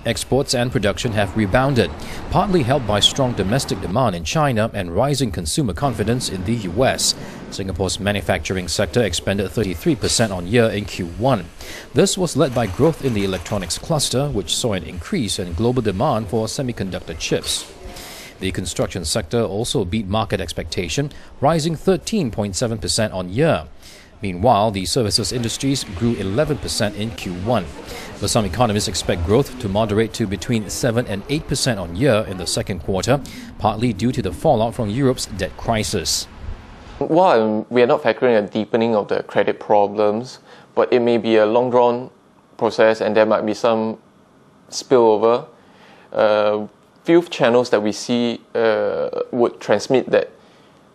Exports and production have rebounded, partly helped by strong domestic demand in China and rising consumer confidence in the US. Singapore's manufacturing sector expanded 33% on year in Q1. This was led by growth in the electronics cluster, which saw an increase in global demand for semiconductor chips. The construction sector also beat market expectation, rising 13.7% on year. Meanwhile, the services industries grew 11% in Q1. But some economists expect growth to moderate to between 7 and 8% on year in the second quarter, partly due to the fallout from Europe's debt crisis. While we are not factoring a deepening of the credit problems, but it may be a long-drawn process and there might be some spillover. Few channels that we see would transmit that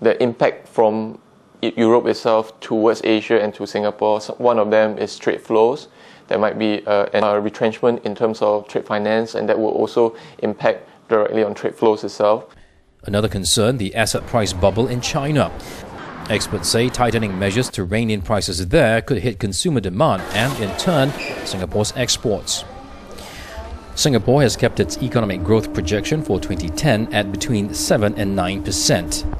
the impact from Europe itself towards Asia and to Singapore. So one of them is trade flows. There might be a retrenchment in terms of trade finance, and that will also impact directly on trade flows itself. Another concern, the asset price bubble in China. Experts say tightening measures to rein in prices there could hit consumer demand and, in turn, Singapore's exports. Singapore has kept its economic growth projection for 2010 at between 7 and 9%.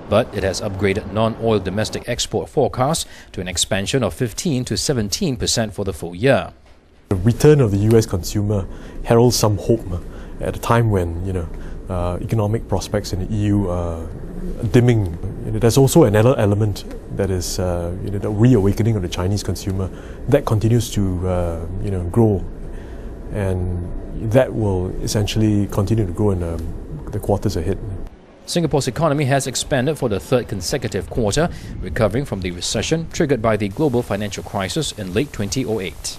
But it has upgraded non-oil domestic export forecasts to an expansion of 15 to 17% for the full year. The return of the US consumer heralds some hope at a time when economic prospects in the EU are dimming. There's also another element that is the reawakening of the Chinese consumer that continues to grow, and that will essentially continue to grow in the quarters ahead. Singapore's economy has expanded for the third consecutive quarter, recovering from the recession triggered by the global financial crisis in late 2008.